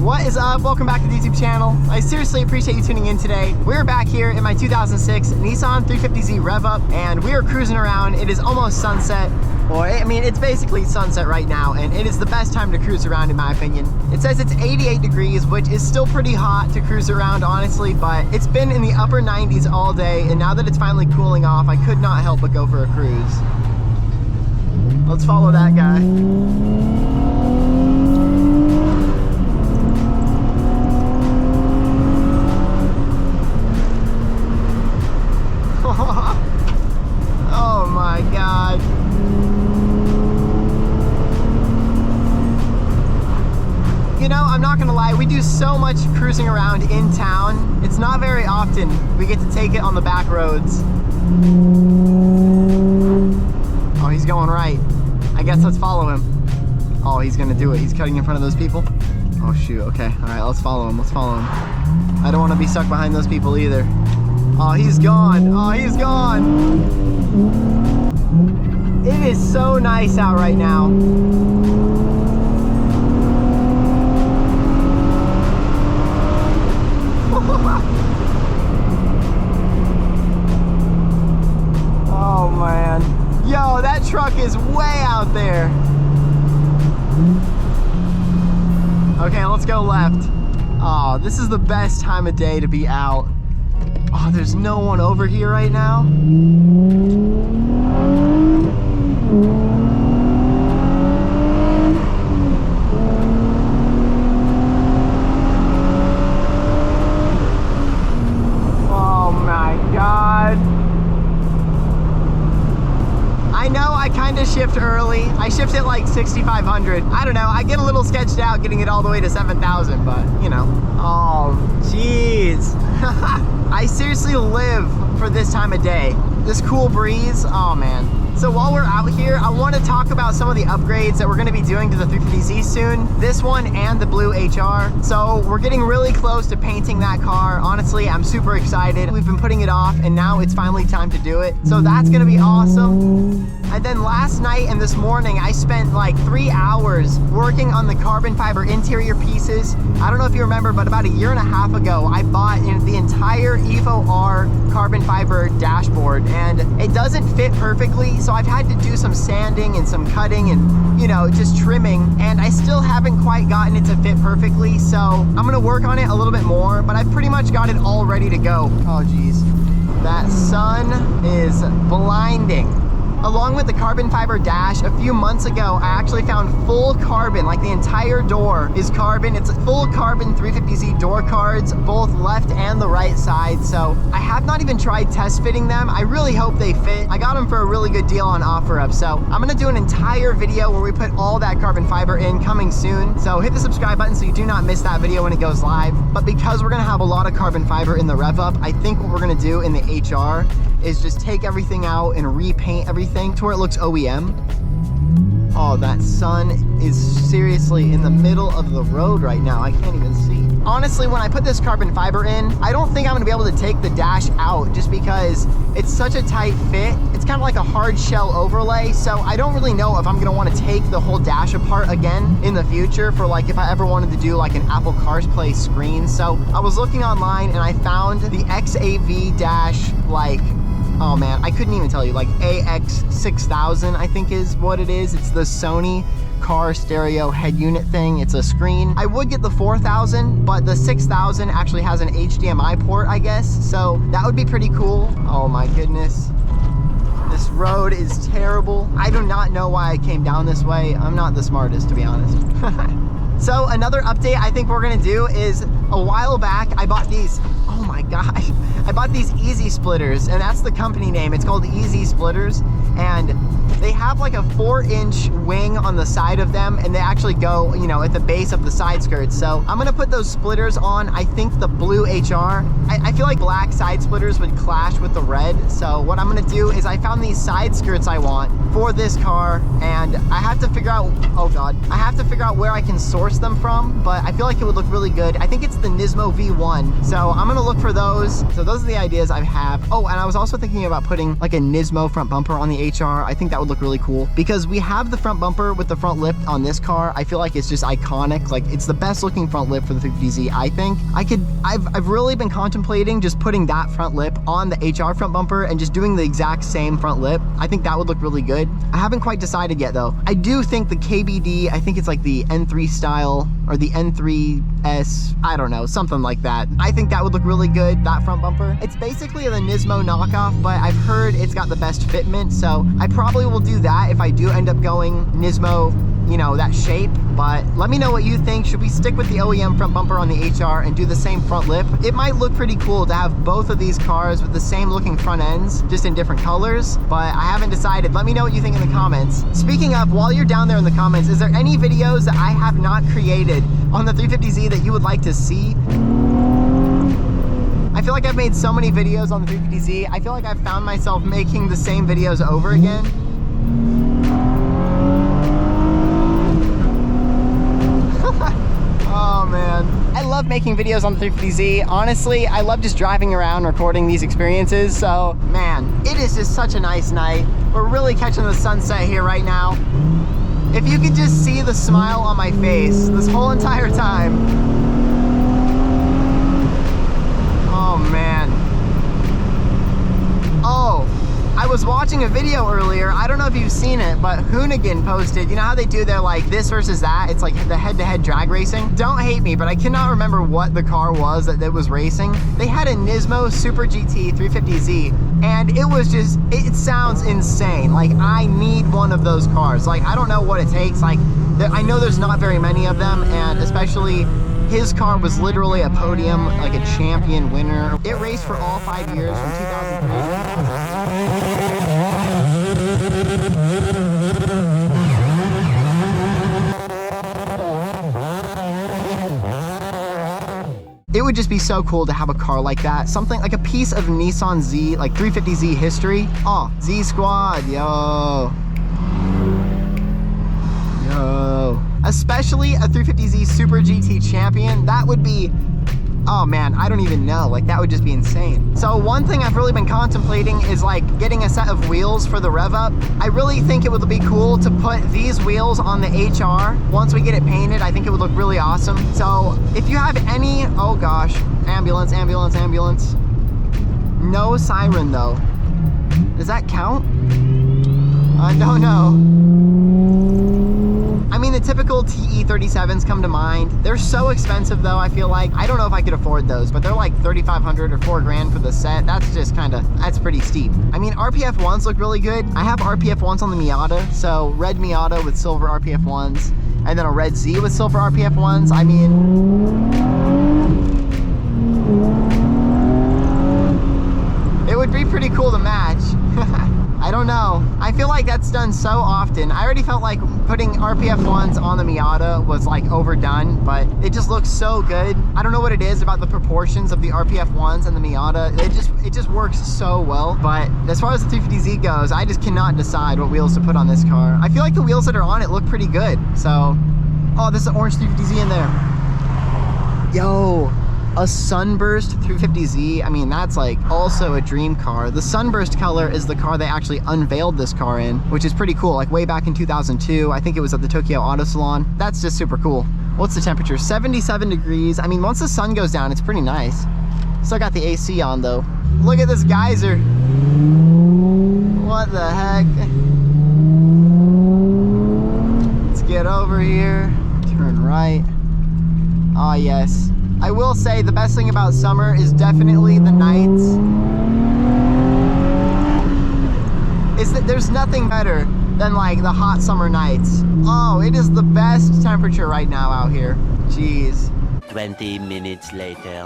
What is up? Welcome back to the YouTube channel. I seriously appreciate you tuning in today. We're back here in my 2006 Nissan 350z Rev-Up, and we are cruising around. It is almost sunset. Well, I mean, it's basically sunset right now, and it is the best time to cruise around in my opinion. It says it's 88 degrees, which is still pretty hot to cruise around, honestly, but it's been in the upper 90s all day, and now that it's finally cooling off, I could not help but go for a cruise. Let's follow that guy. Oh my God. You know, I'm not gonna lie, we do so much cruising around in town. It's not very often we get to take it on the back roads. Oh, he's going right. I guess let's follow him. Oh, he's gonna do it. He's cutting in front of those people. Oh shoot, okay. All right, let's follow him, let's follow him. I don't wanna be stuck behind those people either. Oh, he's gone. Oh, he's gone. It is so nice out right now. Oh, man. Yo, that truck is way out there. Okay, let's go left. Oh, this is the best time of day to be out. Oh, there's no one over here right now. Oh my God. I know I kind of shift early. I shift at like 6,500. I don't know, I get a little sketched out getting it all the way to 7,000, but you know. Oh, jeez. I seriously live for this time of day. This cool breeze, oh man. So while we're out here, I want to talk about some of the upgrades that we're going to be doing to the 350z soon. This one and the blue HR. So we're getting really close to painting that car. Honestly, I'm super excited. We've been putting it off and now it's finally time to do it. So that's going to be awesome. And then last night and this morning, I spent like 3 hours working on the carbon fiber interior pieces. I don't know if you remember, but about 1.5 years ago, I bought the entire Evo R carbon fiber dashboard, and it doesn't fit perfectly. So I've had to do some sanding and some cutting and, you know, just trimming, and I still haven't quite gotten it to fit perfectly. So I'm gonna work on it a little bit more, but I've pretty much got it all ready to go. Oh geez, that sun is blinding. Along with the carbon fiber dash, a few months ago, I actually found full carbon, like the entire door is carbon. It's full carbon 350z door cards, both left and the right side. So I have not even tried test fitting them. I really hope they fit. I got them for a really good deal on OfferUp. So I'm gonna do an entire video where we put all that carbon fiber in, coming soon. So hit the subscribe button so you do not miss that video when it goes live. But because we're gonna have a lot of carbon fiber in the Rev-Up, I think what we're gonna do in the HR is just take everything out and repaint everything to where it looks OEM. Oh, that sun is seriously in the middle of the road right now. I can't even see. Honestly, when I put this carbon fiber in, I don't think I'm gonna be able to take the dash out just because it's such a tight fit. It's kind of like a hard shell overlay, so I don't really know if I'm gonna want to take the whole dash apart again in the future for like if I ever wanted to do like an Apple CarPlay screen. So I was looking online and I found the XAV dash, like, oh man, I couldn't even tell you, like AX6000 I think is what it is. It's the Sony car stereo head unit thing. It's a screen. I would get the 4000, but the 6000 actually has an HDMI port, I guess. So that would be pretty cool. Oh my goodness. This This road is terrible. I do not know why I came down this way. I'm not the smartest, to be honest. So another update I think we're gonna do is, a while back, I bought these, oh my gosh, I bought these Easy Splitters, and that's the company name. It's called Easy Splitters, and they have like a 4-inch wing on the side of them, and they actually go, you know, at the base of the side skirts. So I'm gonna put those splitters on, I think the blue HR. I feel like black side splitters would clash with the red. So what I'm gonna do is I found these side skirts I want for this car, and I have to figure out, oh God, I have to figure out where I can source them from, but I feel like it would look really good. I think it's the Nismo V1. So I'm gonna look for those. So those are the ideas I have. Oh, and I was also thinking about putting like a Nismo front bumper on the HR. I think that would look really cool because we have the front bumper with the front lip on this car. I feel like it's just iconic. Like, it's the best looking front lip for the 350Z. I think I've really been contemplating just putting that front lip on the HR front bumper and just doing the exact same front lip. I think that would look really good. I haven't quite decided yet though. I do think the KBD, I think it's like the N3 style or the N3S, I don't know, something like that. I think that would look really good, that front bumper. It's basically the Nismo knockoff, but I've heard it's got the best fitment, so I probably will do that if I do end up going Nismo, you know, that shape. But let me know what you think. Should we stick with the OEM front bumper on the HR and do the same front lip? It might look pretty cool to have both of these cars with the same looking front ends, just in different colors, but I haven't decided. Let me know what you think in the comments. Speaking of, while you're down there in the comments, is there any videos that I have not created on the 350Z that you would like to see? I feel like I've made so many videos on the 350Z. I feel like I've found myself making the same videos over again. Oh man, I love making videos on the 350Z. Honestly, I love just driving around recording these experiences. So man, it is just such a nice night. We're really catching the sunset here right now. If you could just see the smile on my face this whole entire time. Oh man. Oh, I was watching a video earlier, I don't know if you've seen it, but Hoonigan posted, you know how they do their like this versus that? It's like the head-to-head drag racing. Don't hate me, but I cannot remember what the car was that was racing. They had a Nismo Super GT 350Z, and it was just, it sounds insane. Like, I need one of those cars. Like, I don't know what it takes. Like, I know there's not very many of them, and especially his car was literally a podium, like a champion winner. It raced for all 5 years from 2003. It would just be so cool to have a car like that. Something like a piece of Nissan Z, like 350Z history. Oh, Z Squad, yo. Yo. Especially a 350Z Super GT champion. That would be, oh man, I don't even know. Like, that would just be insane. So one thing I've really been contemplating is like getting a set of wheels for the Rev-Up. I really think it would be cool to put these wheels on the HR. Once we get it painted, I think it would look really awesome. So if you have any, oh gosh, ambulance, ambulance, ambulance. No siren though. Does that count? I don't know. I mean, the typical TE37s come to mind. They're so expensive though, I feel like. I don't know if I could afford those, but they're like $3,500 or $4 grand for the set. That's just that's pretty steep. I mean, RPF 1s look really good. I have RPF 1s on the Miata, so red Miata with silver RPF 1s, and then a red Z with silver RPF 1s. I mean, it would be pretty cool to match. I don't know. I feel like that's done so often. I already felt like putting RPF 1s on the Miata was like overdone, but it just looks so good. I don't know what it is about the proportions of the RPF 1s and the Miata. It just works so well. But as far as the 350Z goes, I just cannot decide what wheels to put on this car. I feel like the wheels that are on it look pretty good. So, oh, there's an orange 350Z in there. Yo. A Sunburst 350Z, I mean, that's like also a dream car. The Sunburst color is the car they actually unveiled this car in, which is pretty cool. Like way back in 2002, I think it was at the Tokyo Auto Salon. That's just super cool. What's the temperature? 77 degrees. I mean, once the sun goes down, it's pretty nice. Still got the AC on though. Look at this geyser. What the heck? Let's get over here, turn right. Ah, yes. I will say the best thing about summer is definitely the nights. There's nothing better than like the hot summer nights. Oh, it is the best temperature right now out here. Jeez. 20 minutes later.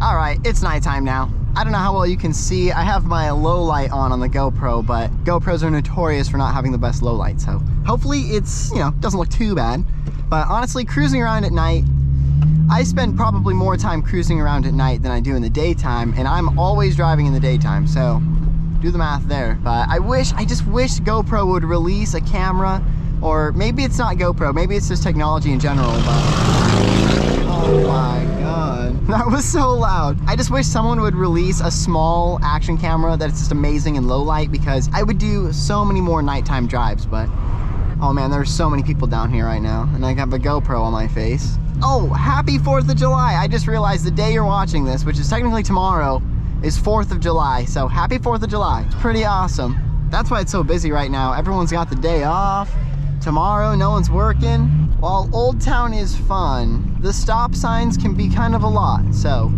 All right, it's nighttime now. I don't know how well you can see. I have my low light on the GoPro, but GoPros are notorious for not having the best low light. So hopefully it's, you know, doesn't look too bad. But honestly, cruising around at night, I spend probably more time cruising around at night than I do in the daytime, and I'm always driving in the daytime, so do the math there. But I just wish GoPro would release a camera, or maybe it's not GoPro, maybe it's just technology in general, but oh my God, that was so loud. I just wish someone would release a small action camera that's just amazing in low light, because I would do so many more nighttime drives. But oh man, there's so many people down here right now, and I have a GoPro on my face. Oh, happy 4th of July. I just realized the day you're watching this, which is technically tomorrow, is 4th of July. So happy 4th of July. It's pretty awesome. That's why it's so busy right now. Everyone's got the day off. Tomorrow, no one's working. While Old Town is fun, the stop signs can be kind of a lot, so.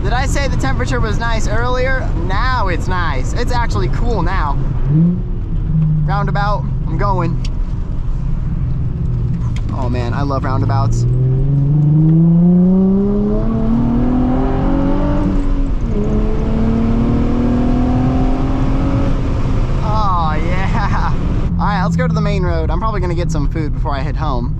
Did I say the temperature was nice earlier? Now it's nice. It's actually cool now. Roundabout, I'm going. Oh man, I love roundabouts. Oh yeah. All right, let's go to the main road. I'm probably gonna get some food before I head home.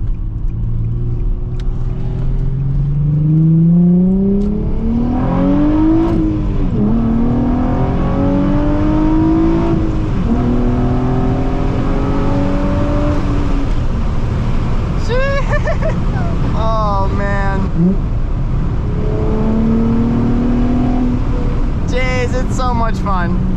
Oh man. Jeez, it's so much fun.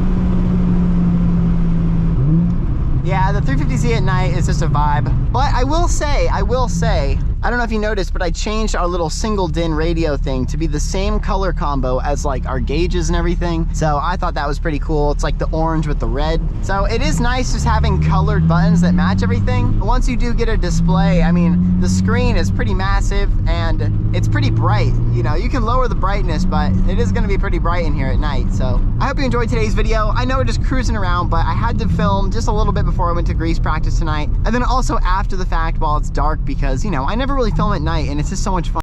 Yeah, the 350z at night is just a vibe. But I will say, I don't know if you noticed, but I changed our little single DIN radio thing to be the same color combo as like our gauges and everything. So I thought that was pretty cool. It's like the orange with the red. So it is nice just having colored buttons that match everything. But once you do get a display, I mean, the screen is pretty massive and it's pretty bright. You know, you can lower the brightness, but it is gonna be pretty bright in here at night. So I hope you enjoyed today's video. I know we're just cruising around, but I had to film just a little bit before I went to grease practice tonight. And then also after the fact while it's dark, because, you know, I never really film at night and it's just so much fun.